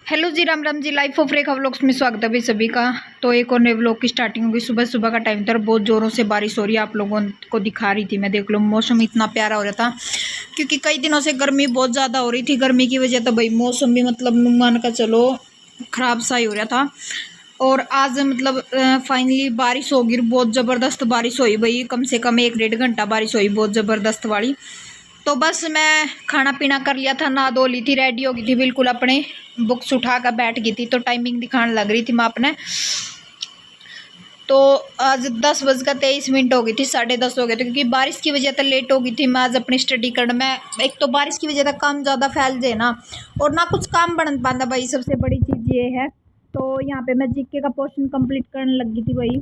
Hello जी, Ram Ram ji. Life of Rekha vlogs में स्वागत है भाई सभी का। तो एक और नए व्लॉग की स्टार्टिंग होगी। सुबह सुबह का टाइम था, बहुत जोरों से बारिश हो रही है। आप लोगों को दिखा रही थी मैं, देख लो मौसम इतना प्यारा हो रहा था, क्योंकि कई दिनों से गर्मी बहुत ज़्यादा हो रही थी। गर्मी की वजह तो भाई मौसम भी मतलब मान का चलो ख़राब सा ही हो रहा था। और आज मतलब फाइनली बारिश होगी, बहुत ज़बरदस्त बारिश हुई भाई। कम से कम 1-1.5 घंटा बारिश हुई, बहुत ज़बरदस्त वाली। तो बस मैं खाना पीना कर लिया था, नहा धो ली थी, रेडी हो गई थी बिल्कुल, अपने बुक्स उठा कर बैठ गई थी। तो टाइमिंग दिखाने लग रही थी मैं अपने। तो आज 10:23 हो गई थी, 10:30 हो गए थे, क्योंकि बारिश की वजह से लेट हो गई थी मैं आज अपनी स्टडी करने में। एक तो बारिश की वजह से काम ज़्यादा फैल जाए ना, और ना कुछ काम बन पाता भाई, सबसे बड़ी चीज़ ये है। तो यहाँ पे मैं जीके का पोर्शन कंप्लीट करने लगी थी भाई।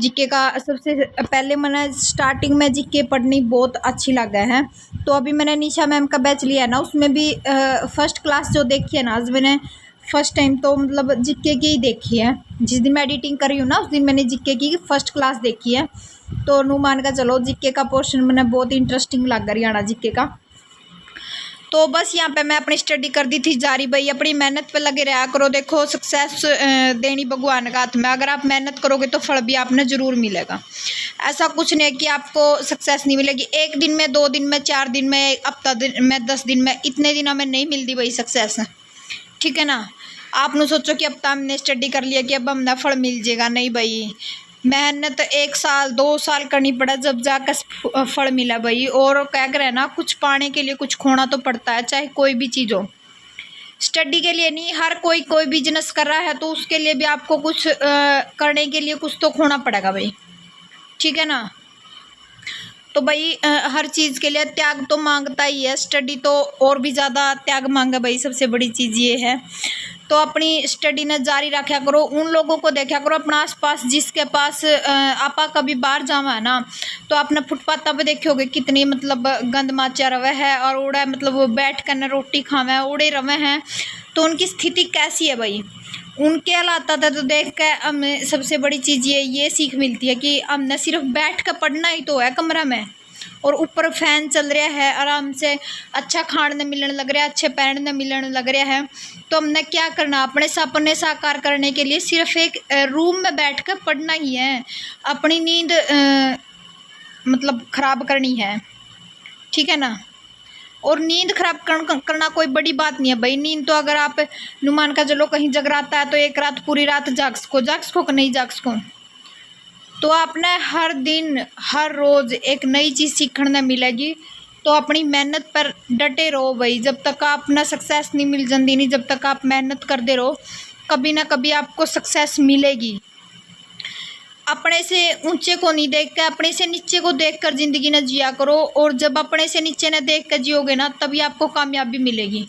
जीके का सबसे पहले मैंने स्टार्टिंग में जीके पढ़नी बहुत अच्छी लगा है। तो अभी मैंने निशा मैम का बैच लिया है ना, उसमें भी फर्स्ट क्लास जो देखी है ना आज मैंने फर्स्ट टाइम, तो मतलब जीके की ही देखी है। जिस दिन मैं एडिटिंग कर रही हूँ ना, उस दिन मैंने जीके की फर्स्ट क्लास देखी है। तो अनुमान का चलो जीके का पोर्शन मैंने बहुत इंटरेस्टिंग लग हरियाणा जीके का। तो बस यहाँ पे मैं अपनी स्टडी कर दी थी जारी भाई। अपनी मेहनत पे लगे रहा करो, देखो सक्सेस देनी भगवान का हाथ में। अगर आप मेहनत करोगे तो फल भी आपने ज़रूर मिलेगा। ऐसा कुछ नहीं है कि आपको सक्सेस नहीं मिलेगी। 1 दिन में, 2 दिन में, 4 दिन में, हफ्ता दिन में, 10 दिन में, इतने दिनों में नहीं मिलती भाई सक्सेस, ठीक है ना। आप न सोचो कि अब तो हमने स्टडी कर लिया कि अब हमने फल मिल जाएगा, नहीं भाई। मेहनत 1 साल 2 साल करनी पड़ा, जब जाकर फल मिला भाई। और क्या करे ना, कुछ पाने के लिए कुछ खोना तो पड़ता है, चाहे कोई भी चीज़ हो। स्टडी के लिए नहीं, हर कोई बिजनेस कर रहा है तो उसके लिए भी आपको कुछ करने के लिए कुछ तो खोना पड़ेगा भाई, ठीक है ना। तो भाई हर चीज़ के लिए त्याग तो मांगता ही है। स्टडी तो और भी ज़्यादा त्याग मांगा भाई, सबसे बड़ी चीज़ ये है। तो अपनी स्टडी ने जारी रखा करो, उन लोगों को देखा करो अपना आसपास जिसके पास आपा कभी बाहर जावा है ना, तो आपने फुटपाथ पे देखोगे कितनी मतलब गंद माचा रवे है, और उड़ा मतलब वो बैठ कर न रोटी खावे उड़े रवे हैं। तो उनकी स्थिति कैसी है भाई, उनके हालात था तो देख के हमें सबसे बड़ी चीज़ ये सीख मिलती है कि हमने सिर्फ बैठ कर पढ़ना ही तो है कमरा में, और ऊपर फैन चल रहा है आराम से, अच्छा खाने मिलने लग रहा है, अच्छे पहनने मिलने लग रहा है। तो हमने क्या करना, अपने सपने साकार करने के लिए सिर्फ एक रूम में बैठकर पढ़ना ही है। अपनी नींद मतलब ख़राब करनी है, ठीक है ना। और नींद खराब करना कोई बड़ी बात नहीं है भाई। नींद तो अगर आप नुमान का चलो कहीं जगराता है तो एक रात पूरी रात जाग सको कि नहीं जाग सको। तो आपने हर दिन हर रोज़ एक नई चीज़ सीखने मिलेगी। तो अपनी मेहनत पर डटे रहो भाई, जब तक आप ना सक्सेस नहीं मिल जाती नहीं, जब तक आप मेहनत करते रहो कभी ना कभी आपको सक्सेस मिलेगी। अपने से ऊंचे को नहीं देख कर अपने से नीचे को देखकर ज़िंदगी न जिया करो, और जब अपने से नीचे न देख कर जियोगे ना तभी आपको कामयाबी मिलेगी।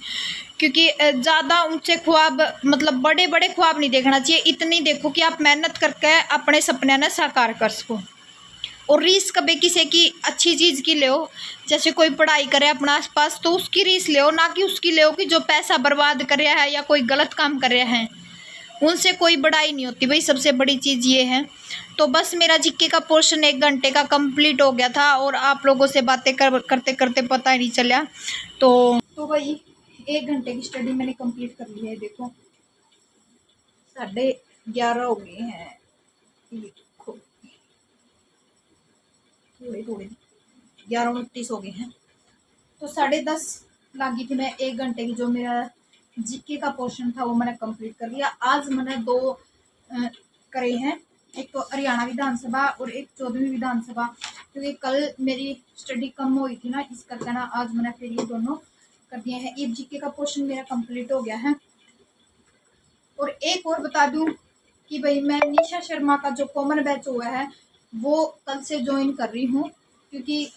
क्योंकि ज़्यादा ऊंचे ख्वाब मतलब बड़े बड़े ख्वाब नहीं देखना चाहिए, इतनी देखो कि आप मेहनत करके अपने सपने न साकार कर सको। और रीस कभी किसी की अच्छी चीज़ की ले, जैसे कोई पढ़ाई करे अपना आसपास तो उसकी रीस ले, ना कि उसकी ले कि जो पैसा बर्बाद कर रहा है या कोई गलत काम कर रहा है। उनसे कोई बड़ाई नहीं होती भाई, सबसे बड़ी चीज़ ये है। तो बस मेरा जीके का पोर्शन 1 घंटे का कंप्लीट हो गया था, और आप लोगों से बातें करते करते पता ही नहीं चला। तो भाई 1 घंटे की स्टडी मैंने कंप्लीट कर ली है। देखो 11:30 हो गए हैं, देखो थोड़े 11:29 हो गए हैं। तो 10:30 लगी थी मैं 1 घंटे की, जो मेरा जीके का पोर्शन था वो मैंने कंप्लीट कर लिया। आज मैंने 2 करे हैं, एक तो हरियाणा विधानसभा और एक 14वीं विधानसभा, क्योंकि कल मेरी स्टडी कम हुई थी ना, इस करके ना आज मैंने फिर ये दोनों कर दिए हैं। ये जीके का पोर्शन मेरा कंप्लीट हो गया है। और एक और बता दूं कि भाई मैं निशा शर्मा का जो कॉमन बैच हुआ है वो कल से ज्वाइन कर रही हूँ, क्योंकि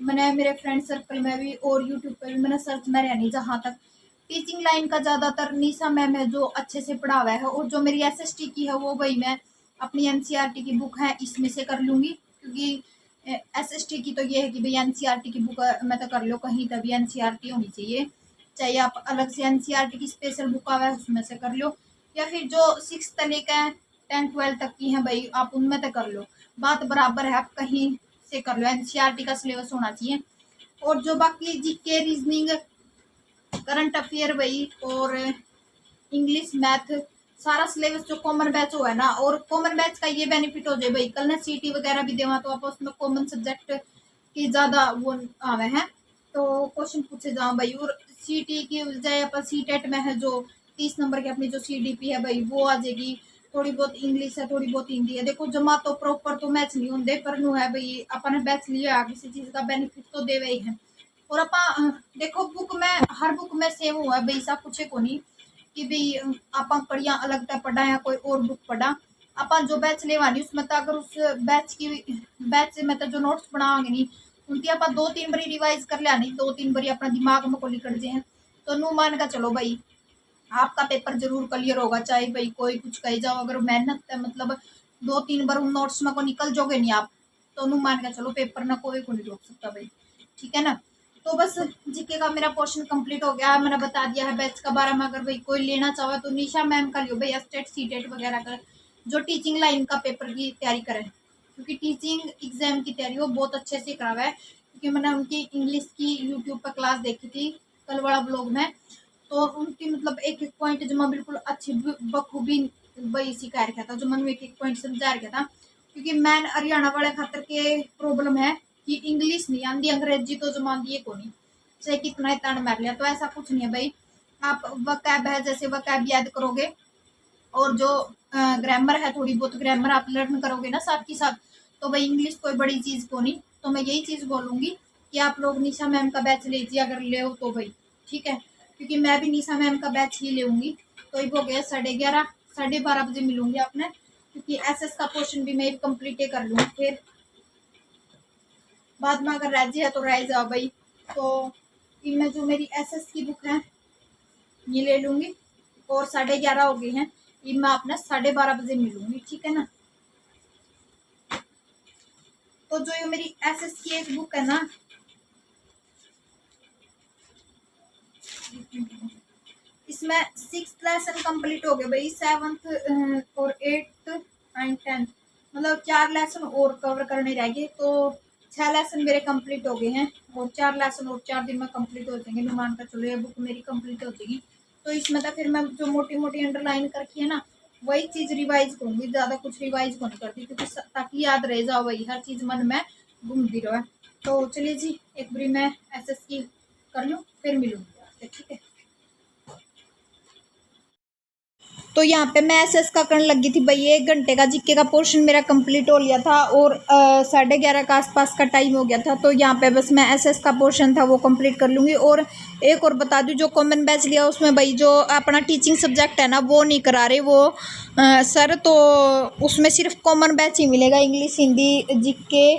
मैंने मेरे फ्रेंड सर्कल में भी और यूट्यूब पर भी मैंने सर्च में रहनी, जहाँ तक टीचिंग लाइन का ज़्यादातर निशा मैम है जो अच्छे से पढ़ा हुआ है। और जो मेरी एसएसटी की है वो भाई मैं अपनी एनसीईआरटी की बुक है इसमें से कर लूँगी, क्योंकि एसएसटी की तो ये है कि भाई एनसीईआरटी की बुक मैं तो कर लो, कहीं तभी एनसीईआरटी होनी चाहिए, चाहे आप अलग से एनसीईआरटी की स्पेशल बुक आवा है उसमें से कर लो, या फिर जो 6 तक है 10-12 तक की है भाई आप उनमें तक कर लो, बात बराबर है, आप कहीं से कर लो, एनसीईआरटी का सिलेबस होना चाहिए। और जो बाकी जीके रीजनिंग करंट अफेयर भाई और इंग्लिश मैथ सारा सिलेबस जो कॉमन बैच हो है ना, और कॉमन बैच का ये बेनिफिट हो जाए भाई, कल ने सीटी वगैरह भी देवा तो आप उसमें कॉमन सब्जेक्ट की ज्यादा वो आवे हैं, तो क्वेश्चन पूछे जाओ भाई। और सीटी की बजाय अपन सीटेट में है जो 30 नंबर की अपनी जो सीडीपी है भाई वो आ जाएगी। थोड़ी बहुत इंग्लिश है, थोड़ी बहुत हिंदी है। देखो जमा तो प्रॉपर तो मैच नहीं होंगे, पर नु है भाई अपन बैच लिया किसी चीज का बेनिफिट तो दे ही है। और अपन देखो बुक में हर बुक में सेम हुआ है भाई, सब कुछ को नहीं कि भाई आप कड़ियाँ अलग तक पढ़ा या कोई और बुक पढ़ा। अपन जो बैच लेवानी उसमें तो अगर उस बैच में तो जो नोट्स बनाओगे नहीं उनकी आप 2-3 बारी रिवाइज कर लिया, नहीं 2-3 बारी अपना दिमाग में को निकल जाए तो नू मान का चलो भाई आपका पेपर जरूर क्लियर होगा, चाहे भाई कोई कुछ कही जाओ। अगर मेहनत है मतलब 2-3 बार उन नोट्स में को निकल जाओगे नहीं आप, तो नू मान का चलो पेपर ना कोई को नहीं रोक सकता भाई, ठीक है ना। तो बस जीके का मेरा पोर्शन कंप्लीट हो गया, मैंने बता दिया है बैच का बारे में। अगर भाई कोई लेना चाहे तो निशा मैम का लियो भाई, स्टेट सीटेट वगैरह का जो टीचिंग लाइन का पेपर की तैयारी करें, क्योंकि टीचिंग एग्जाम की तैयारी वो बहुत अच्छे से करावा है। क्योंकि मैंने उनकी इंग्लिश की यूट्यूब पर क्लास देखी थी कल वाला ब्लॉग में, तो उनकी मतलब एक एक पॉइंट जो मैं बिल्कुल अच्छी बखूबी वही सिखा रखा था, जो मैंने एक एक पॉइंट समझा रखा था। क्योंकि मैन हरियाणा वाले खातर के प्रॉब्लम है कि इंग्लिश नहीं आती, अंग्रेजी तो जमा दिए को नहीं, चाहे कितना ही तान मार लिया। तो ऐसा कुछ नहीं है भाई, आप वकैब है जैसे वकैब याद करोगे, और जो ग्रामर है थोड़ी बहुत ग्रामर आप लर्न करोगे ना साथ के साथ, तो भाई इंग्लिश कोई बड़ी चीज़ को नहीं। तो मैं यही चीज़ बोलूँगी कि आप लोग निशा मैम का बैच लीजिए अगर ले हो तो भाई, ठीक है। क्योंकि मैं भी निशा मैम का बैच ही लेऊंगी, तो ये हो गया 11:30 12:30 बजे मिलूंगी आपने, क्योंकि एसएस का पोर्शन भी मैं कंप्लीट कर लूँगी। फिर बाद में अगर रह जाए तो रह जाओ भाई, तो मैं जो मेरी एसएस की बुक है ये ले लूँगी। और 11:30 हो गए हैं, ये मैं अपना 12:30 बजे मिलूंगी, ठीक है ना। तो जो ये मेरी एसएस की एक बुक है ना, इसमें 6th लेसन कंप्लीट हो गए भाई, 7th और 8th 9th 10th मतलब 4 लेसन और कवर करने रह गए। तो 6 लेसन मेरे कंप्लीट हो गए हैं, और 4 लेसन और 4 दिन में कंप्लीट हो जाएंगे। मैं मान कर चलो ये बुक मेरी कंप्लीट हो जाएगी। तो इसमें तो फिर मैं जो मोटी मोटी अंडरलाइन करके है ना वही चीज़ रिवाइज करूँगी, ज़्यादा कुछ रिवाइज को नहीं करती, क्योंकि ताकि याद रह जाओ वही हर चीज़ मन में घूमती रहो। तो चलिए जी एक बारी मैं एसएस की कर लूँ फिर मिलूँगी आपसे, ठीक है। तो यहाँ पे मैं एसएस का करने लगी थी भाई, 1 घंटे का जीके का पोर्शन मेरा कंप्लीट हो लिया था, और 11:30 का आसपास का टाइम हो गया था। तो यहाँ पे बस मैं एसएस का पोर्शन था वो कंप्लीट कर लूँगी। और एक और बता दूँ, जो कॉमन बैच लिया उसमें भाई जो अपना टीचिंग सब्जेक्ट है ना वो नहीं करा रहे वो सर, तो उसमें सिर्फ कॉमन बैच ही मिलेगा, इंग्लिश हिंदी जीके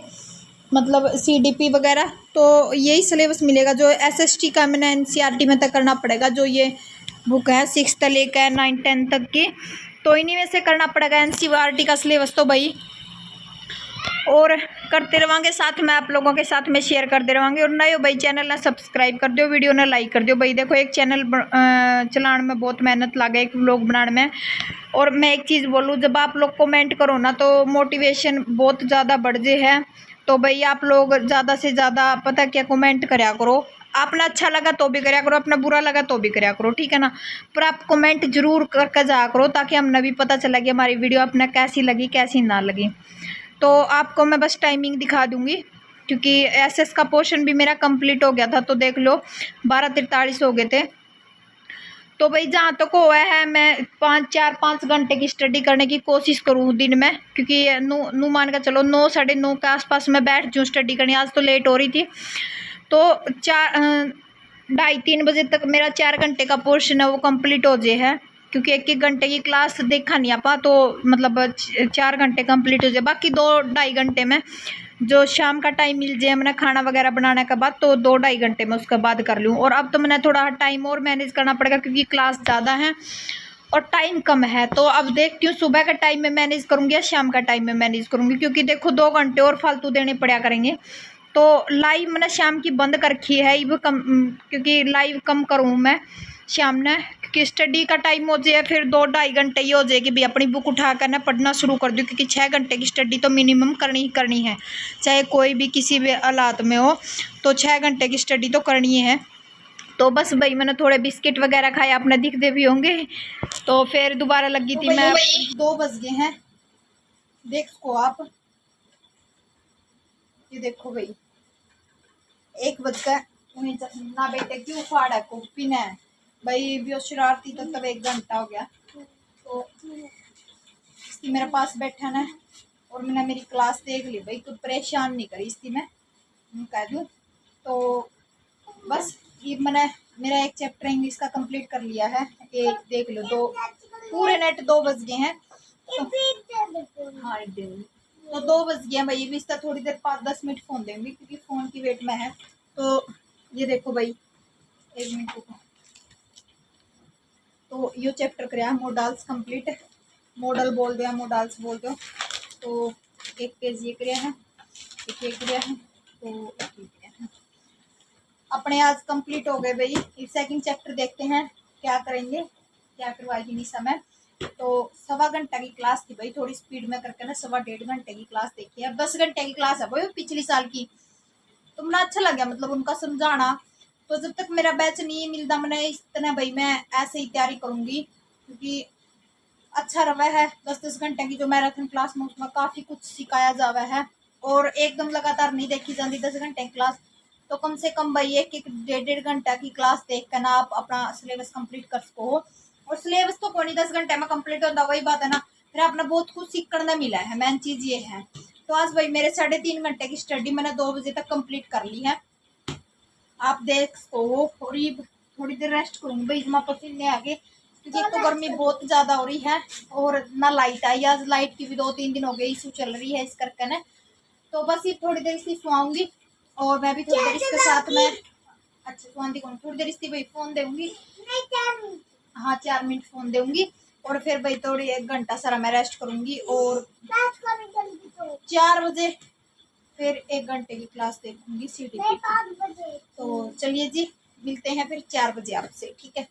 मतलब सीडीपी वगैरह, तो यही सिलेबस मिलेगा। जो एसएसटी का मैंने एनसीईआरटी में तक करना पड़ेगा, जो ये बुक है 6th से लेकर 9 10 तक की, तो इन्हीं में से करना पड़ेगा एनसीईआरटी का सिलेबस तो भाई। और करते रहेंगे साथ में, आप लोगों के साथ में शेयर करते रहेंगे। और नए हो भाई चैनल ना सब्सक्राइब कर दो, वीडियो ना लाइक कर दो भाई। देखो एक चैनल चलाने में बहुत मेहनत लगे, एक व्लॉग बनाने में। और मैं एक चीज़ बोलूँ, जब आप लोग कमेंट करो ना तो मोटिवेशन बहुत ज़्यादा बढ़ जाए है। तो भाई आप लोग ज़्यादा से ज़्यादा पता क्या कमेंट कराया करो, अपना अच्छा लगा तो भी कराया करो, अपना बुरा लगा तो भी कराया करो, ठीक है ना। पर आप कमेंट जरूर करके जाया करो, ताकि हमने भी पता चला कि हमारी वीडियो अपने कैसी लगी कैसी ना लगी। तो आपको मैं बस टाइमिंग दिखा दूंगी, क्योंकि एसएस का पोर्शन भी मेरा कंप्लीट हो गया था। तो देख लो 12:43 हो गए थे। तो भाई जहाँ तक तो हुआ है मैं 5 घंटे की स्टडी करने की कोशिश करूँ दिन में, क्योंकि नू मान कर चलो 9 9:30 के आसपास मैं बैठ जाऊँ स्टडी करने। आज तो लेट हो रही थी, तो 2:30-3 बजे तक मेरा 4 घंटे का पोर्शन है वो कंप्लीट हो जाए है। क्योंकि 1-1 घंटे की क्लास देखा नहीं आपा, तो मतलब 4 घंटे कंप्लीट हो जाए। बाकी 2-2.5 घंटे में जो शाम का टाइम मिल जाए मैंने खाना वगैरह बनाने के बाद, तो 2-2.5 घंटे में उसके बाद कर लूँ। और अब तो मैंने थोड़ा टाइम और मैनेज करना पड़ेगा, क्योंकि क्लास ज़्यादा है और टाइम कम है। तो अब देखती हूँ सुबह का टाइम में मैनेज करूँगी या शाम का टाइम में मैनेज करूँगी, क्योंकि देखो 2 घंटे और फालतू देने पड़ा करेंगे। तो लाइव मैंने शाम की बंद कर रखी है, ये कम, क्योंकि लाइव कम करूँ मैं शाम ने, क्योंकि स्टडी का टाइम हो जाए फिर 2-2.5 घंटे ये हो जाएगी भी अपनी बुक उठा कर ना पढ़ना शुरू कर दूँ। क्योंकि 6 घंटे की स्टडी तो मिनिमम करनी ही करनी है, चाहे कोई भी किसी भी हालात में हो, तो 6 घंटे की स्टडी तो करनी है। तो बस भाई मैंने थोड़े बिस्किट वगैरह खाए, आपने दिखते भी होंगे। तो फिर दोबारा लगी थी मैं। 2 बज गए हैं, देखो आप, ये देखो भाई 1 बज गए। ना बेटे क्यों फाड़ा को पीना है भाई, भी शरारती तो तब 1 घंटा हो गया। तो मेरे पास बैठा ना, और मैंने मेरी क्लास देख ली भाई, कुछ परेशान नहीं करी इसकी, मैं कह दूँ। तो बस ये मैंने मेरा एक चैप्टर इंग्लिश का कंप्लीट कर लिया है, एक देख लो। 2 पूरे नेट 2 बज गए हैं। तो हाँ तो 2 बज गए हैं भाई, भी इसका थोड़ी देर 5-10 मिनट फ़ोन देंगे क्योंकि फ़ोन की वेट में है। तो ये देखो भाई 1 मिनट को, तो यो चैप्टर कराया मॉडल्स कंप्लीट, मॉडल बोल दो, मॉडल्स बोल दो। तो 1 पेज ये कराया है, एक ये कराया है, तो एक ये कराया है। अपने आज कंप्लीट हो गए भाई। सेकंड चैप्टर देखते हैं क्या करेंगे, क्या करवाएगी निशा मैम। तो 1.25 घंटा की क्लास थी भाई, थोड़ी स्पीड में करके ना 1.25 घंटे की क्लास देखी है। 10 घंटे की क्लास है भाई पिछली साल की। तो मुझे अच्छा लगा मतलब उनका समझाना। तो जब तक मेरा बैच नहीं मिलता मैंने इतना भाई मैं ऐसे ही तैयारी करूँगी, क्योंकि अच्छा रहा है 10-10 घंटे की जो मैराथन क्लास में, उसमें काफ़ी कुछ सिखाया जावा है। और एकदम लगातार नहीं देखी जाती 10 घंटे की क्लास। तो कम से कम भाई 1-1.5 घंटा की क्लास देख कर ना आप अपना सिलेबस कंप्लीट कर सको। और सिलेबस तो कोई नहीं 10 घंटे में कंप्लीट होता, वही बात है ना, फिर अपना बहुत कुछ सीखने मिला है, मेन चीज़ ये है। तो आज भाई मेरे 3.5 घंटे की स्टडी मैंने 2 बजे तक कंप्लीट कर ली है, आप देख सको। थोड़ी देर रेस्ट करूँगी भाई, जमा पसीने आगे, क्योंकि एक तो गर्मी बहुत ज़्यादा हो रही है और ना लाइट आई। आज लाइट की भी 2-3 दिन हो गए इशू चल रही है इस करके ना। तो बस ये थोड़ी देर इसी सुआऊंगी, और मैं भी थोड़ी देर इसके साथ में, अच्छा सुआंदी कौन, थोड़ी देर इसकी भाई फ़ोन दूँगी। हाँ 4 मिनट फ़ोन दूँगी, और फिर भाई थोड़ी 1 घंटा सारा मैं रेस्ट करूँगी। और 4 बजे फिर 1 घंटे की क्लास देखूंगी CDP। तो चलिए जी मिलते हैं फिर 4 बजे आपसे, ठीक है।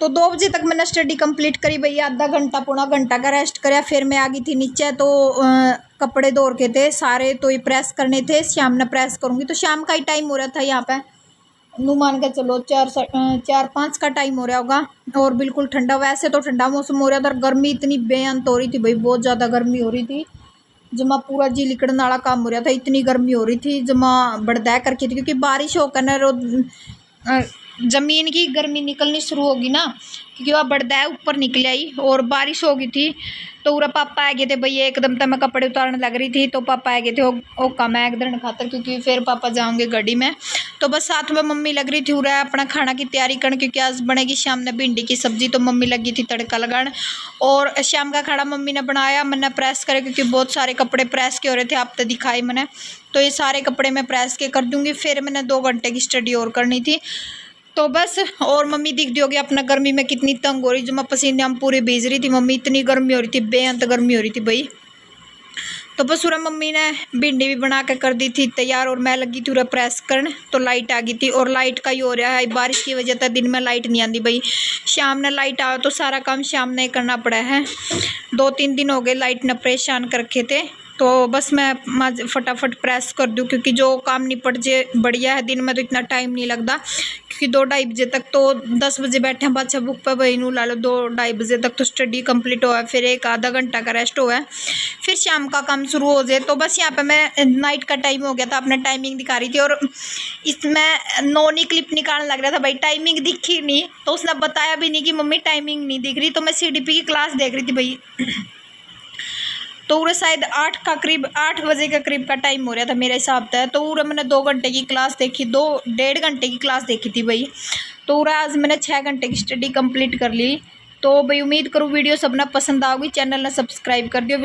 तो 2 बजे तक मैंने स्टडी कंप्लीट करी भैया, आधा घंटा पौना घंटा का रेस्ट कराया। फिर मैं आ गई थी नीचे, तो कपड़े धो के थे सारे, तो ये प्रेस करने थे, शाम में प्रेस करूँगी। तो शाम का ही टाइम हो रहा था यहाँ पे, नू मान के चलो 4-5 का टाइम हो रहा होगा। और बिल्कुल ठंडा, वैसे तो ठंडा मौसम हो रहा था, गर्मी इतनी बेअंत हो रही थी भाई, बहुत ज़्यादा गर्मी हो रही थी, जमा पूरा जी लिकड़ने वाला काम हो रहा था, इतनी गर्मी हो रही थी जमा बर्दाश्त करके थी। क्योंकि बारिश होकर ना ज़मीन की गर्मी निकलनी शुरू होगी ना, क्योंकि वह बर्दाश्त ऊपर निकल आई और बारिश हो गई थी। तो पूरा पापा आ गए थे भैया, एकदम तक मैं कपड़े उतारने लग रही थी, तो पापा आ गए थे ओका मैं एक दिन खातर, क्योंकि फिर पापा जाओगे गाड़ी में। तो बस साथ में मम्मी लग रही थी पूरा अपना खाना की तैयारी करने, क्योंकि आज बनेगी शाम ने भिंडी की सब्जी। तो मम्मी लगी थी तड़का लगाने, और शाम का खाना मम्मी ने बनाया, मैंने प्रेस करे, क्योंकि बहुत सारे कपड़े प्रेस के हो रहे थे, आप तो दिखाए मैंने। तो ये सारे कपड़े मैं प्रेस के कर दूँगी, फिर मैंने 2 घंटे की स्टडी और करनी थी। तो बस, और मम्मी दिख दी होगी अपना गर्मी में कितनी तंग हो रही, जो मैं पसीने हम पूरी भीज रही थी। मम्मी इतनी गर्मी हो रही थी, बेअंत गर्मी हो रही थी भाई। तो बस पूरा मम्मी ने भिंडी भी बना के कर दी थी तैयार, और मैं लगी थी पूरा प्रेस करने। तो लाइट आ गई थी, और लाइट का ही हो रहा है, बारिश की वजह से दिन में लाइट नहीं आती भाई, शाम ने लाइट आया तो सारा काम शाम ने करना पड़ा है। 2-3 दिन हो गए लाइट ने परेशान कर रखे थे। तो बस मैं फटाफट प्रेस कर दूँ, क्योंकि जो काम निपट जाए बढ़िया है, दिन में तो इतना टाइम नहीं लगता। क्योंकि 2-2:30 बजे तक तो 10 बजे बैठे हैं बादशाह बुक पर भाई नू ला लो, 2-2:30 बजे तक तो स्टडी कंप्लीट हुआ है, फिर एक आधा घंटा का रेस्ट हुआ है, फिर शाम का काम शुरू हो जाए। तो बस यहाँ पे मैं नाइट का टाइम हो गया था, अपने टाइमिंग दिखा रही थी, और इसमें नोनी क्लिप निकालने लग रहा था भाई, टाइमिंग दिखी नहीं, तो उसने बताया भी नहीं कि मम्मी टाइमिंग नहीं दिख रही। तो मैं CDP की क्लास देख रही थी भाई, तो पूरा शायद 8 बजे का करीब का टाइम हो रहा था मेरे हिसाब से। तो पूरा मैंने 2 घंटे की क्लास देखी, 2-1.5 घंटे की क्लास देखी थी भाई। तो पूरा आज मैंने 6 घंटे की स्टडी कंप्लीट कर ली। तो भाई उम्मीद करूँ वीडियो सबने पसंद आओगी, चैनल ने सब्सक्राइब कर दियो।